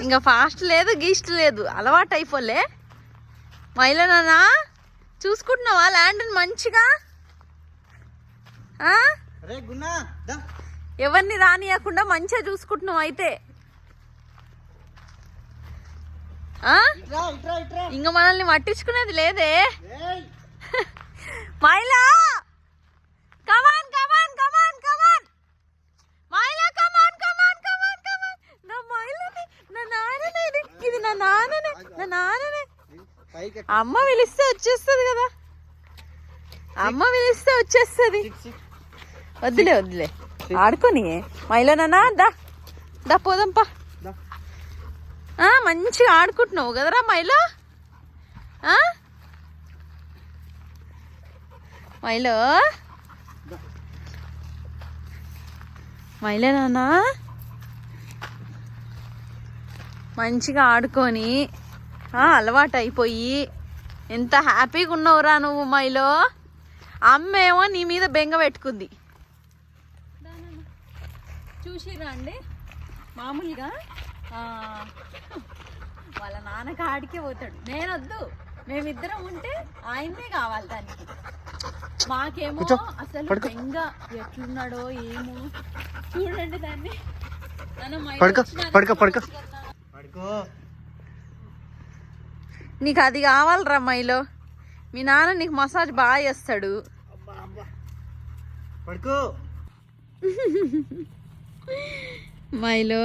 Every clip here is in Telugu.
ఇంకా ఫాస్ట్ లేదు గీస్ట్ లేదు, అలవాటు అయిపోలే. మైలనా చూసుకుంటున్నావా ల్యాండ్ మంచిగా? ఎవరిని రానియకుండా మంచిగా చూసుకుంటున్నావు అయితే. ఇంకా మనల్ని పట్టించుకునేది లేదే. మైలా కమాన్ కమాన్ కమాన్ కమాన్ మైలా కమాన్ కమాన్ కమాన్ కమాన్. నా మైలని, నా నాన్ననే, ఇది నా నాన్ననే, నా నాన్ననే. అమ్మ పిలిస్తే వచ్చేస్తుంది కదా, అమ్మ పిలిస్తే వచ్చేస్తుంది. వద్దులే వద్దులే ఆడుకొని. మైలో నాన్న దా దా పోదాంపా. మంచిగా ఆడుకుంటున్నావు కదరా మైలో. మైలో మైలో నాన్న మంచిగా ఆడుకొని అలవాటు అయిపోయి ఎంత హ్యాపీగా ఉన్నావురా నువ్వు మైలో. అమ్మేమో నీ మీద బెంగ పెట్టుకుంది. చూసిరా అండి, మామూలుగా వాళ్ళ నాన్న కాడికే పోతాడు, నేనొద్దు. మేమిద్దరం ఉంటే ఆయనే కావాలి దానికి. మాకేమో అసలు బెంగ ఎట్లున్నాడో ఏమో. చూడండి దాన్ని. నీకు అది కావాలరా మైలో. మీ నాన్న నీకు మసాజ్ బాగా చేస్తాడు. మైలో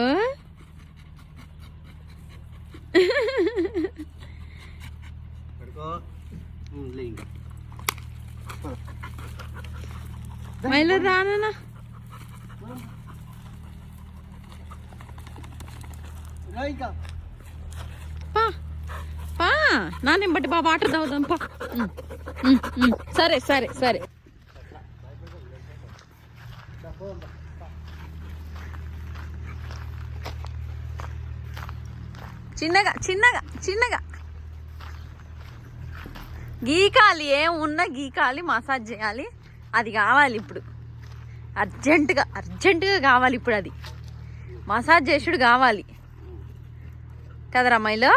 మైలో రానా పా పా నానేం బట్టి బా వాటర్ తాగుదాం పా. సరే సరే సరే. చిన్నగా చిన్నగా చిన్నగా గీకాలి, ఏం ఉన్నా గీకాలి, మసాజ్ చేయాలి. అది కావాలి ఇప్పుడు, అర్జెంటుగా అర్జెంటుగా కావాలి ఇప్పుడు. అది మసాజ్ చేసుడు కావాలి కదరా మైలో.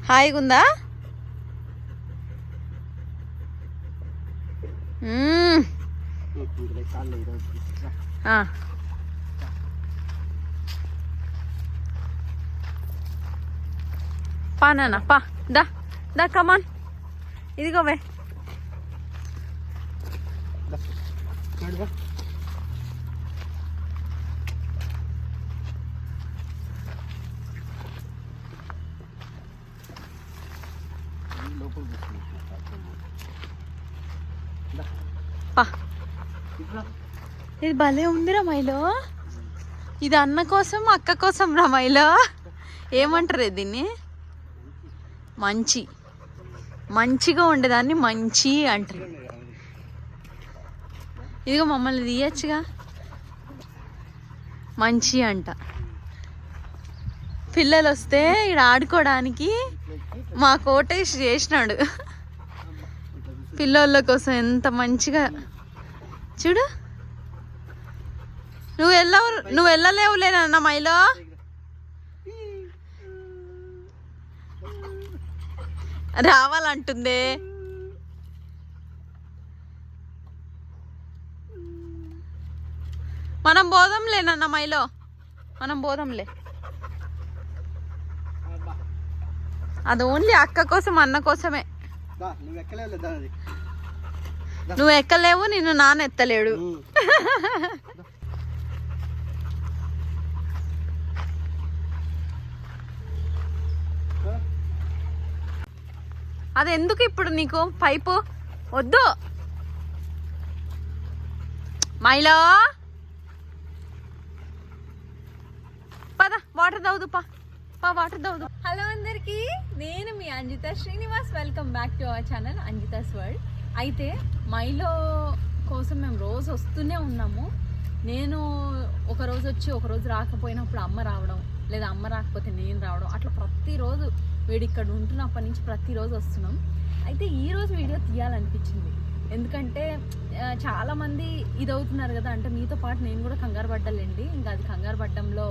హాయిగా ఉందా? పా నాన్న పా, దా దా కమాన్. ఇదిగోవే పా. ఇది భలే ఉందిరా మైలో. ఇది అన్న కోసం అక్క కోసం రా మైలో. ఏమంటారు దీన్ని? మంచి, మంచిగా ఉండేదాన్ని మంచి అంటారు. ఇదిగో మమ్మల్ని తీయచ్చుగా, మంచి అంట. పిల్లలు వస్తే ఇక్కడ ఆడుకోవడానికి మా కోటేష్ చేసినాడు పిల్లోళ్ళ కోసం. ఎంత మంచిగా చూడు. నువ్వు వెళ్ళలేవులేనన్న మైలో. రావాలంటుందే. మనం పోదాంలేనన్న మైలో, మనం పోదాంలే. అది ఓన్లీ అక్క కోసం అన్న కోసమే. నువ్వు ఎక్కలేవు, నిన్ను నాన్న ఎత్తలేడు. అది ఎందుకు ఇప్పుడు నీకు పైపు? వద్దు మైలో, పద వాటర్ తాగుదు పా, వాటర్ తాగుదు. హలో అందరికి, నేను మీ Anjitha Srinivas. Welcome back to our channel Anjitha's world. అయితే మైలో కోసం మేము రోజు వస్తూనే ఉన్నాము. నేను ఒక రోజు వచ్చి ఒక రోజు రాకపోయినప్పుడు అమ్మ రావడం, లేదా అమ్మ రాకపోతే నేను రావడం, అట్లా ప్రతిరోజు వీడు ఇక్కడ ఉంటున్నప్పటి నుంచి ప్రతిరోజు వస్తున్నాం. అయితే ఈరోజు వీడియో తీయాలనిపించింది, ఎందుకంటే చాలామంది ఇది అవుతున్నారు కదా, అంటే మీతో పాటు నేను కూడా కంగారు పడ్డాలండి. ఇంకా అది కంగారు పడ్డంలో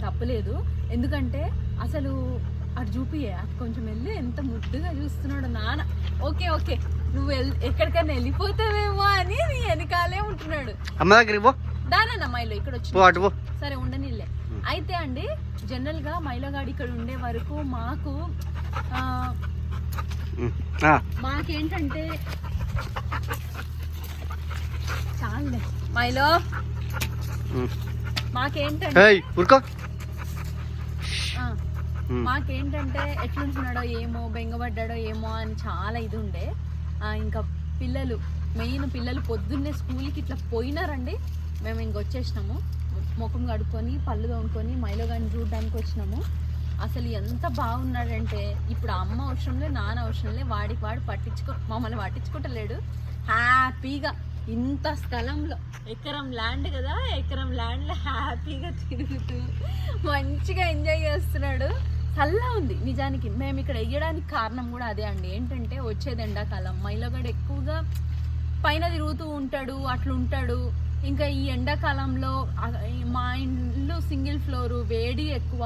తప్పులేదు, ఎందుకంటే అసలు అటు చూపియే అటు కొంచెం వెళ్ళి ఎంత ముద్దుగా చూస్తున్నాడు నాన్న. ఓకే ఓకే నువ్వు ఎక్కడికైనా వెళ్ళిపోతావేమో అని నీ వెనకాలే ఉంటున్నాడు. అమ్మ దగ్గరికి దానన్న మైలో ఇక్కడ వచ్చి సరే ఉండనిలే. అయితే అండి జనరల్గా మైలోగాడు ఇక్కడ ఉండే వరకు మాకేంటంటే చాలే మైలో మాకేంటంటే ఎట్లుంటున్నాడో ఏమో, బెంగపడ్డాడో ఏమో అని చాలా ఇది ఉండే. ఇంకా పిల్లలు పొద్దున్నే స్కూల్కి ఇట్లా పోయినారండి. మేము ఇంకొచ్చేసినాము, ముఖం కడుక్కొని పళ్ళు తోముకొని మైలో గాని చూడడానికి వచ్చినాము. అసలు ఎంత బాగున్నాడంటే ఇప్పుడు అమ్మ అవసరంలే, నాన్న అవసరంలే, వాడికి వాడు మమ్మల్ని పట్టించుకుంటలేడు. హ్యాపీగా ఇంత స్థలంలో ఎకరం ల్యాండ్ కదా, ఎకరం ల్యాండ్లో హ్యాపీగా తిరుగుతూ మంచిగా ఎంజాయ్ చేస్తున్నాడు. చల్లగా ఉంది నిజానికి. మేము ఇక్కడ వేయడానికి కారణం కూడా అదే అండి. ఏంటంటే వచ్చేది ఎండాకాలం, మైలోగాడు ఎక్కువగా పైన తిరుగుతూ ఉంటాడు, అట్లా ఉంటాడు. ఇంకా ఈ ఎండాకాలంలో మా ఇల్లు సింగిల్ ఫ్లోరు, వేడి ఎక్కువ.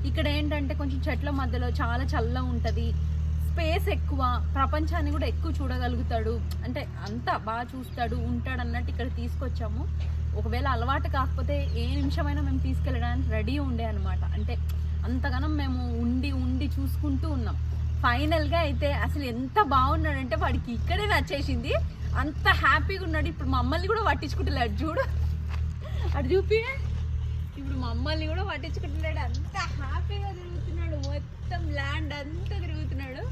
ఇక్కడ ఏంటంటే కొంచెం చెట్ల మధ్యలో చాలా చల్లగా ఉంటుంది, స్పేస్ ఎక్కువ, ప్రపంచాన్ని కూడా ఎక్కువ చూడగలుగుతాడు, అంటే అంతా బాగా చూస్తాడు ఉంటాడు అన్నట్టు ఇక్కడ తీసుకొచ్చాము. ఒకవేళ అలవాటు కాకపోతే ఏ నిమిషమైనా మేము తీసుకెళ్ళడానికి రెడీ ఉండే అనమాట. అంటే అంతగానం మేము ఉండి చూసుకుంటూ ఉన్నాం. ఫైనల్గా అయితే అసలు ఎంత బాగున్నాడంటే వాడికి ఇక్కడే నచ్చేసింది, అంత హ్యాపీగా ఉన్నాడు. ఇప్పుడు మమ్మల్ని కూడా పట్టించుకుంటలేడు, చూడు అటు చూపి. ఇప్పుడు మమ్మల్ని కూడా పట్టించుకుంటున్నాడు, అంత హ్యాపీగా తిరుగుతున్నాడు, మొత్తం ల్యాండ్ అంతా తిరుగుతున్నాడు.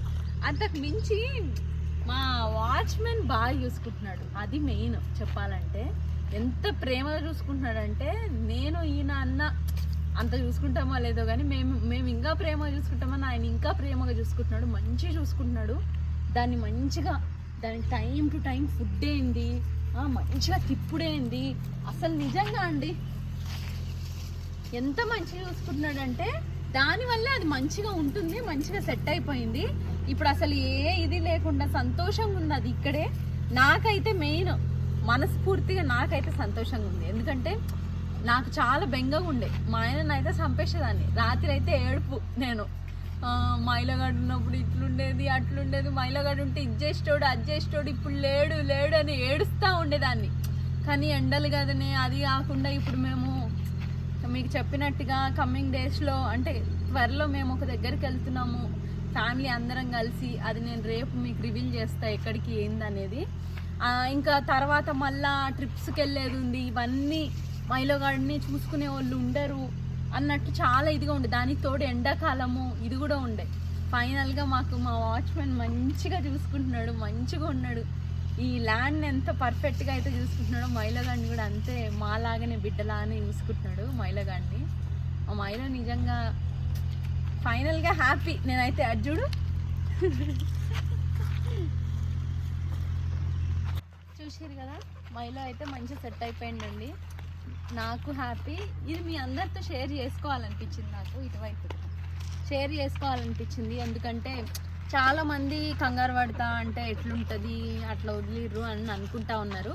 అంతకు మించి మా వాచ్మెన్ బాగా చూసుకుంటున్నాడు, అది మెయిన్ చెప్పాలంటే. ఎంత ప్రేమగా చూసుకుంటున్నాడంటే, నేను ఈయన అన్న అంత చూసుకుంటామో లేదో కానీ మేము ఇంకా ప్రేమగా చూసుకుంటామని ఆయన ఇంకా ప్రేమగా చూసుకుంటున్నాడు, మంచిగా చూసుకుంటున్నాడు. దానికి టైం టు టైం ఫుడ్ ఏంది, మంచిగా తిప్పుడేంది, అసలు నిజంగా అండి ఎంత మంచిగా చూసుకుంటున్నాడంటే దానివల్ల అది మంచిగా ఉంటుంది, మంచిగా సెట్ అయిపోయింది. ఇప్పుడు అసలు ఏ ఇది లేకుండా సంతోషంగా ఉంది అది ఇక్కడే. నాకైతే మెయిన్ మనస్ఫూర్తిగా నాకైతే సంతోషంగా ఉంది, ఎందుకంటే నాకు చాలా బెంగగా ఉండే. మా ఆయనను అయితే చంపేసేదాన్ని, రాత్రి అయితే ఏడుపు. నేను మైలగాడు ఉన్నప్పుడు ఇట్లుండేది అట్లుండేది, మైలగాడు ఉంటే ఇచ్చేసేటోడు అజ్జేసేటోడు, ఇప్పుడు లేడు అని ఏడుస్తూ ఉండేదాన్ని. కానీ ఎండలు కదనే, అది కాకుండా ఇప్పుడు మేము మీకు చెప్పినట్టుగా కమింగ్ డేస్లో అంటే త్వరలో మేము ఒక దగ్గరికి వెళ్తున్నాము ఫ్యామిలీ అందరం కలిసి. అది నేను రేపు మీకు రివీల్ చేస్తా ఎక్కడికి ఏందనేది. ఇంకా తర్వాత మళ్ళా ట్రిప్స్కి వెళ్ళేది ఉంది. ఇవన్నీ మైలోగాడిని చూసుకునే వాళ్ళు ఉండరు అన్నట్టు చాలా ఇదిగా ఉండే. దానికి తోడు ఎండాకాలము ఇది కూడా ఉండే. ఫైనల్గా మాకు మా వాచ్మెన్ మంచిగా చూసుకుంటున్నాడు, మంచిగా ఉన్నాడు. ఈ ల్యాండ్ని ఎంత పర్ఫెక్ట్గా అయితే చూసుకుంటున్నాడో మైలోగాడిని కూడా అంతే మాలాగానే బిడ్డలాగానే చూసుకుంటున్నాడు మైలోగాడిని. మా మైలో నిజంగా ఫైనల్గా హ్యాపీ నేనైతే. అది చూడు చూసారు కదా, మైలో అయితే మంచిగా సెట్ అయిపోయిందండి. నాకు హ్యాపీ. ఇది మీ అందరితో షేర్ చేసుకోవాలనిపించింది, నాకు ఇటువైపు షేర్ చేసుకోవాలనిపించింది. ఎందుకంటే చాలామంది కంగారు పడతా అంటే ఎట్లుంటుంది అట్లా వదిలిర్రు అని అనుకుంటా ఉన్నారు.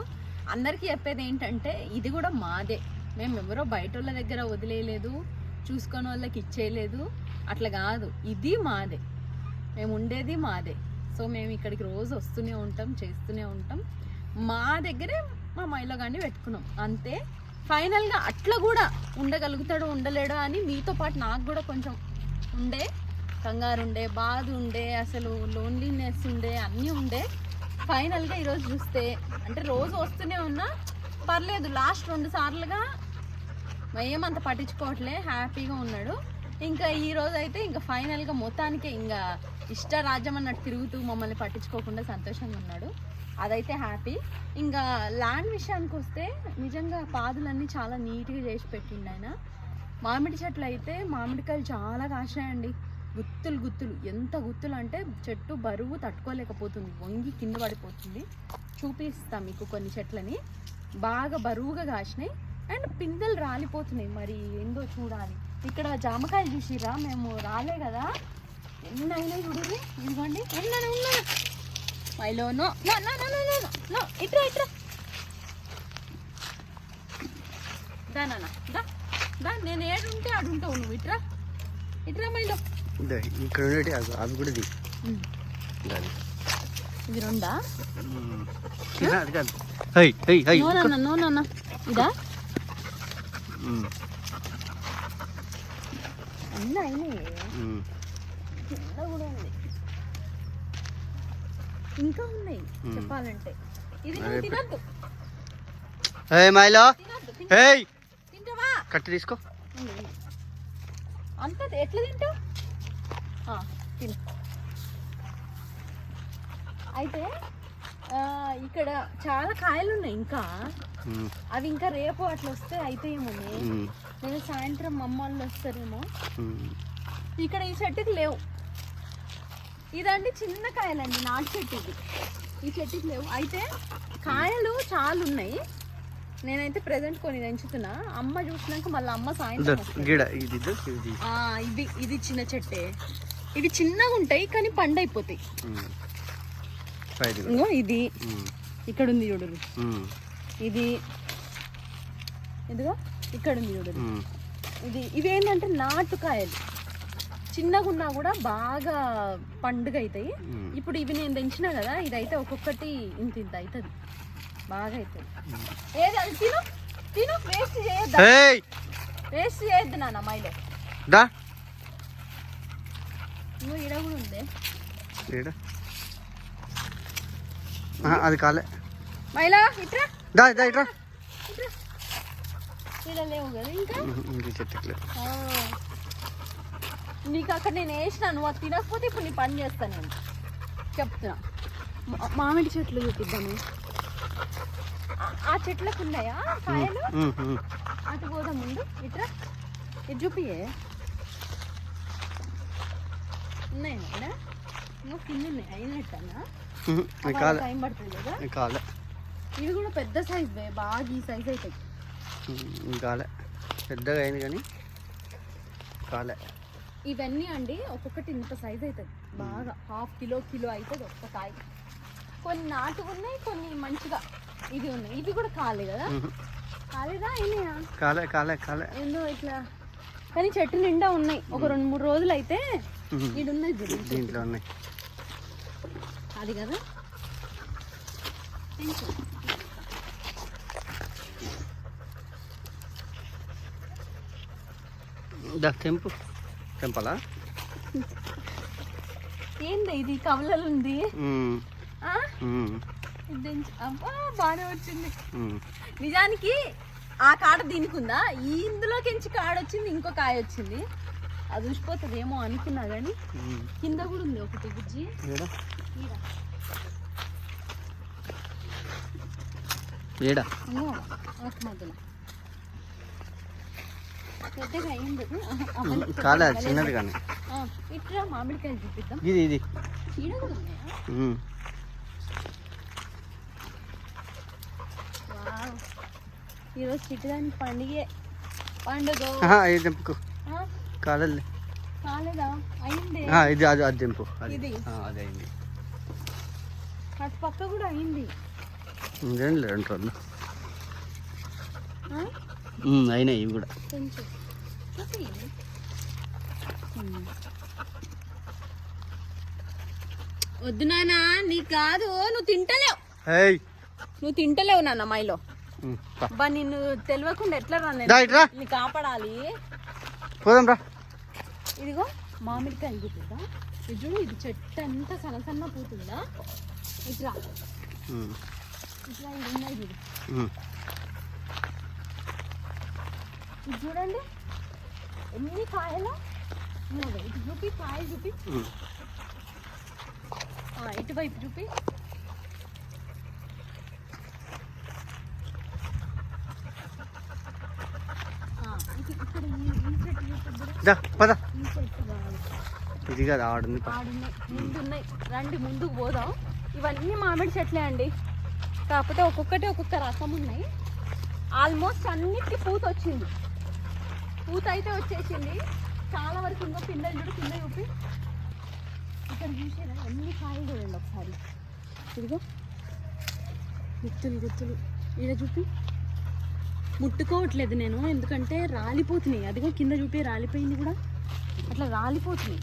అందరికీ చెప్పేది ఏంటంటే ఇది కూడా మాదే, మేము ఎవరో బయట వాళ్ళ దగ్గర వదిలేయలేదు, చూసుకొని వాళ్ళకి ఇచ్చేయలేదు, అట్లా కాదు. ఇది మాదే, మేము ఉండేది మాదే. సో మేము ఇక్కడికి రోజు వస్తూనే ఉంటాం, చేస్తూనే ఉంటాం. మా దగ్గరే మా మైలో కానీ పెట్టుకున్నాం అంతే. ఫైనల్గా అట్లా కూడా ఉండగలుగుతాడో ఉండలేడో అని మీతో పాటు నాకు కూడా కొంచెం ఉండే, కంగారు ఉండే, బాధ ఉండే, అసలు లోన్లీనెస్ ఉండే, అన్నీ ఉండే. ఫైనల్గా ఈరోజు చూస్తే అంటే రోజు వస్తూనే ఉన్నా పర్లేదు, లాస్ట్ 2 సార్లుగా ఏమంత పట్టించుకోవట్లే, హ్యాపీగా ఉన్నాడు. ఇంకా ఈరోజు అయితే ఇంకా ఫైనల్గా మొత్తానికి ఇంకా ఇష్టరాజ్యం అన్నట్టు తిరుగుతూ మమ్మల్ని పట్టించుకోకుండా సంతోషంగా ఉన్నాడు, అదైతే హ్యాపీ. ఇంకా ల్యాండ్ విషయానికి వస్తే నిజంగా పాదులన్నీ చాలా నీట్గా చేసి పెట్టిండు ఆయన. మామిడి చెట్లు అయితే మామిడికాయలు చాలా కాసాయండి, గుత్తులు. ఎంత గుత్తులు అంటే చెట్టు బరువు తట్టుకోలేకపోతుంది, వంగి కింద పడిపోతుంది. చూపిస్తాం మీకు కొన్ని చెట్లని, బాగా బరువుగా కాసినాయి అండ్ పిందెలు రాలిపోతున్నాయి. మరి ఏందో చూడాలి, ఇక్కడ జామకాయలు చూసిరా, మేము రాలే కదా, ఎన్ని అయినాయి చూడండి. ఇదిగోండి ఉన్నాను Milo. No no no no no no, ఇట్రా ఇట్రా, దానా దా, నేను ఏడుంటే ఆడుంటావు నువ్వు. ఇట్రా ఇట్రా మైలో. ఇక్కడ అవి కూడా ఇది రెండా? నో ఇదా అన్నీ అయినాయి. కింద కూడా ఉంది, ఇంకా ఉన్నాయి చెప్పాలంటే. ఇది నువ్వు తినద్దు. తింటావా? కట్టి తీసుకో. అంత ఎట్లా తింటావు? తిను. అయితే ఇక్కడ చాలా కాయలు ఉన్నాయి ఇంకా, అవి ఇంకా రేపు అట్లా వస్తే అయితాయేమో. నేను సాయంత్రం అమ్మ వాళ్ళు వస్తారేమో. ఇక్కడ ఈ చెట్టుకి లేవు. ఇదండి చిన్న కాయలండి, నాటు చెట్టు ఇది. ఈ చెట్టుకి లేవు. అయితే కాయలు చాలా ఉన్నాయి. నేనైతే ప్రెసెంట్ కొన్ని పెంచుతున్నా. అమ్మ చూసినాక మళ్ళీ అమ్మ సాయంత్రం ఇది చిన్న చెట్టే. ఇవి చిన్నగా ఉంటాయి కానీ పండు అయిపోతాయి. ఇది ఇక్కడ ఉంది చూడు, ఇది ఇదిగో ఇక్కడ ఉంది చూడు. ఇవి ఏంటంటే నాటుకాయలు, చిన్నగా ఉన్నా కూడా బాగా పండుగ అవుతాయి. ఇప్పుడు ఇవి నేను తెంచినా కదా, ఇదైతే ఒక్కొక్కటి ఇంత ఇంత అవుతుంది, బాగా అవుతుంది. ఏది అది తిను తిను, వేస్ట్ చేయొద్దు, వేస్ట్ చేయొద్దు నాన్న. మైలో నువ్వు ఈడ కూడా ఉందే, అది కాలే. మైలా ఇట్రా ఇట్రా. ఇలా లేవు కదా ఇంకా నీకు అక్కడ నేను వేసినా, నువ్వు అది తినకపోతే ఇప్పుడు నీ పని చేస్తాను నేను చెప్తున్నా. మామిడి చెట్లు చూపిద్దాము. ఆ చెట్లకు ఉన్నాయా కాయలు? అటు పోదా ముందు. ఇట్రా, ఇది చూపియే. ఉన్నాయా ఇక్కడ? నువ్వు కింద ఉన్నాయి అయినట్టన్నా, టైం పడుతుంది కదా. ఇవి కూడా పెద్ద సైజ్, బాగా ఈ సైజ్ అవుతాయి. కాలే, పెద్దగా అయింది కానీ కాలే. ఇవన్నీ అండి ఒక్కొక్కటి ఇంత సైజ్ అవుతుంది, బాగా ½ కిలో అవుతుంది ఒక్క కాయ. కొన్ని నాటుగా ఉన్నాయి, కొన్ని మంచిగా ఇవి ఉన్నాయి. ఇవి కూడా కాలే కదా, కాలేదా? అయినాయా? కాలే కాలే కాలే ఏందో ఇట్లా. కానీ చెట్టు నిండా ఉన్నాయి. ఒక 2-3 రోజులు అయితే ఇది ఉన్నాయి దీంట్లో ఉన్నాయి. అది కదా తెంపాలా? ఏంది ఇది కవలలు ఉంది? బాగానే వచ్చింది. నిజానికి ఆ కాడ దీనికి ఉందా, ఇందులోకించి కాడ వచ్చింది, ఇంకో కాయ వచ్చింది. అది చూసిపోతుంది ఏమో అనుకున్నా కానీ కింద కూడా ఉంది ఒకటి బుజ్జి. మధ్యలో పెద్దగా అయింది. చిన్నది కానీ ఇట్లా మామిడికాయలు చూపిద్దాం. ఇది ఈడ కూడా ఉన్నాయా? ఈరోజు చిట్టుదానికి పండుగే పండుగ. కాలేదా? అయింది. ఇది అది తెంపు. ఇది అది అయింది. అటు పక్క కూడా అయింది. 2 రోజులు అయినాయి ఇవి కూడా. వద్దు నాన్న, నీకు కాదు, నువ్వు తింటలేవు నాన్న. మైలో బా, నిన్ను తెలియకుండా ఎట్లా రా, నీ కాపాడాలి. పోదాం రా. ఇదిగో మామిడికాయలు చూపిద్దా. ఇది చూడు, ఇది చెట్టు అంతా సన్న పూతుందా. ఇట్లా ఇట్లా ఇది ఉన్నాయి చూడు. ఇది చూడండి ఎన్ని కాయలు. ఇటు చూపి, కాయ చూపి, ఇటువైపు చూపి. ఇక్కడ ఈ చెట్టు చూపిద్దా. ఈ చెట్టు కాదు, ఇది కదా ఆడుంది. ముందున్నాయి, రండి ముందుకు పోదాం. ఇవన్నీ మామిడి చెట్లే అండి, కాకపోతే ఒక్కొక్కటి ఒక్కొక్క రకం ఉన్నాయి. ఆల్మోస్ట్ అన్నిటికీ పూత వచ్చింది. పూత అయితే వచ్చేసింది చాలా వరకు. ఇంకో కింద చూడు, కింద చూపి. ఇక్కడ చూసేదా ఎన్ని కాయలు చూడండి ఒకసారి. ఇదిగో గుత్తులు గుత్తులు. ఈడ చూపి. ముట్టుకోవట్లేదు నేను, ఎందుకంటే రాలిపోతున్నాయి. అదిగో కింద చూపి రాలిపోయింది కూడా, అట్లా రాలిపోతున్నాయి.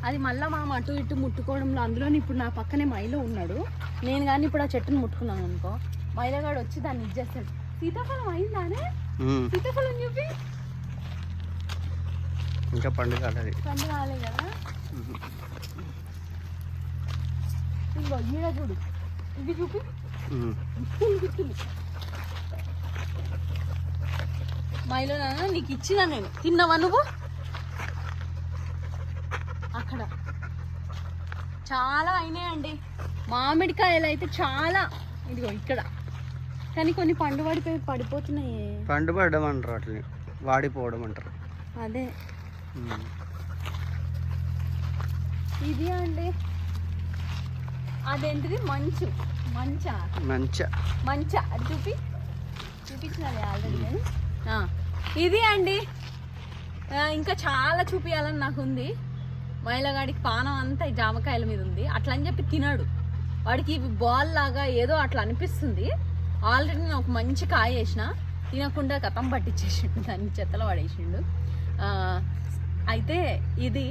అది మళ్ళీ మనం అటు ఇటు ముట్టుకోవడంలో, అందులోని ఇప్పుడు నా పక్కనే మైలో ఉన్నాడు. నేను కానీ ఇప్పుడు ఆ చెట్టును ముట్టుకున్నాను అనుకో, మైలగాడు వచ్చి దాన్ని ఇచ్చేస్తాడు. సీతాఫలం అయిందానే? సీతాఫలం చూపి. ఇంకా పండు కాలేదు. పండు కాలే కదా. ఇదిగో ఈడ చూడు, ఇది చూపి. గుత్తులు గుత్తులు. మైలో నీకు ఇచ్చినా నేను, తిన్నావా నువ్వు? అక్కడ చాలా అయినాయండి మామిడికాయలు అయితే చాలా. ఇదిగో ఇక్కడ కానీ కొన్ని పండు పడిపోతున్నాయి. పండు పడడం అంటారు, వాటిని వాడిపోవడం అంటారు. అదే ఇది అండి. అదేంటిది మంచు, మంచా మంచా అది చూపించినది ఆల్రెడీ కానీ. ఇది అండి. ఇంకా చాలా చూపించాలని నాకు ఉంది. మైలగాడికి పానం అంతా ఈ జామకాయల మీద ఉంది. అట్లా అని చెప్పి తినాడు, వాడికి ఇవి బాల్ లాగా ఏదో అట్లా అనిపిస్తుంది. ఆల్రెడీ నేను ఒక మంచి కాయ వేసిన, తినకుండా కథం పట్టించేసిండు, దాన్ని చెత్తలో పడేసిండు. అయితే ఇది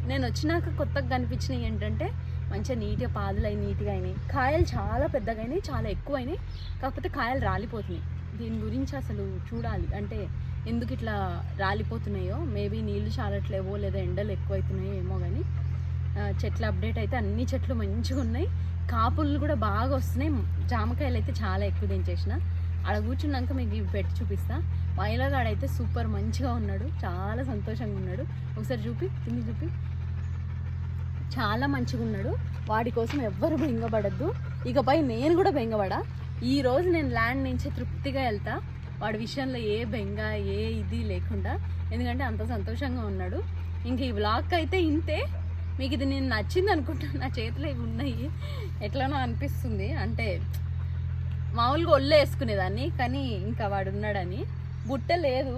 నేను వచ్చినాక కొత్తగా కనిపించినవి ఏంటంటే మంచిగా నీట్గా పాదులు నీట్గా అయినాయి. కాయలు చాలా పెద్దగా అయినాయి, చాలా ఎక్కువ అయినాయి. కాకపోతే కాయలు రాలిపోతున్నాయి. దీని గురించి అసలు చూడాలి, అంటే ఎందుకు ఇట్లా రాలిపోతున్నాయో. మేబీ నీళ్లు చాలట్లేవో లేదా ఎండలు ఎక్కువ అవుతున్నాయో ఏమో. కానీ చెట్ల అప్డేట్ అయితే అన్ని చెట్లు మంచిగా ఉన్నాయి, కాపులు కూడా బాగా వస్తున్నాయి. జామకాయలు అయితే చాలా ఎక్కువ దించేసిన. అక్కడ కూర్చున్నాక మీకు ఇవి పెట్టి చూపిస్తా. మైలగాడైతే సూపర్ మంచిగా ఉన్నాడు, చాలా సంతోషంగా ఉన్నాడు. ఒకసారి చూపి, తిని చూపి. చాలా మంచిగా ఉన్నాడు. వాడి కోసం ఎవ్వరు బెంగపడద్దు. ఇకపై నేను కూడా బెంగపడా. ఈరోజు నేను ల్యాండ్ నుంచి తృప్తిగా వెళ్తా, వాడి విషయంలో ఏ బెంగ ఏ ఇది లేకుండా, ఎందుకంటే అంత సంతోషంగా ఉన్నాడు. ఇంక ఈ వ్లాగ్ అయితే ఇంతే. మీకు ఇది నేను నచ్చింది అనుకుంటాను. నా చేతిలో ఇవి ఉన్నాయి, ఎట్లనో అనిపిస్తుంది. అంటే మామూలుగా ఒళ్ళు వేసుకునేదాన్ని, కానీ ఇంకా వాడు ఉన్నాడని. బుట్ట లేదు,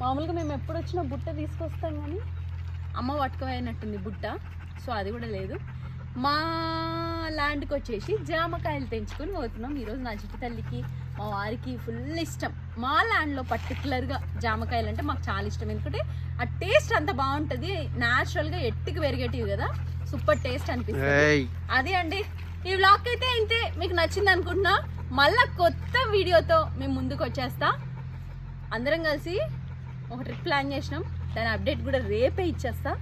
మామూలుగా మేము ఎప్పుడు వచ్చినా బుట్ట తీసుకొస్తాం, కానీ అమ్మ పట్టుకుపోయినట్టుంది బుట్ట, సో అది కూడా లేదు. మా ల్యాండ్కి వచ్చేసి జామకాయలు తెంచుకొని పోతున్నాం ఈరోజు. నా చిట్టి తల్లికి మా వారికి ఫుల్ ఇష్టం. మా ల్యాండ్లో పర్టికులర్గా జామకాయలు అంటే మాకు చాలా ఇష్టం, ఎందుకంటే ఆ టేస్ట్ అంత బాగుంటుంది. న్యాచురల్గా ఎట్టికి పెరిగేటివి కదా, సూపర్ టేస్ట్ అనిపిస్తుంది. అది అండి ఈ వ్లాగ్ అయితే ఇంతే. మీకు నచ్చింది అనుకుంటున్నా. మళ్ళీ కొత్త వీడియోతో మేము ముందుకు వచ్చేస్తా. అందరం కలిసి ఒక ట్రిప్ ప్లాన్ చేసినాం, దాని అప్డేట్ కూడా రేపే ఇచ్చేస్తా.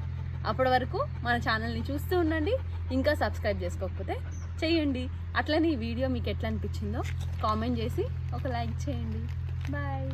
అప్పటి వరకు మన ఛానల్ని చూస్తూ ఉండండి. ఇంకా సబ్స్క్రైబ్ చేసుకోకపోతే చేయండి. అట్లనే ఈ వీడియో మీకు ఎట్లా అనిపించిందో కామెంట్ చేసి ఒక లైక్ చేయండి. బాయ్.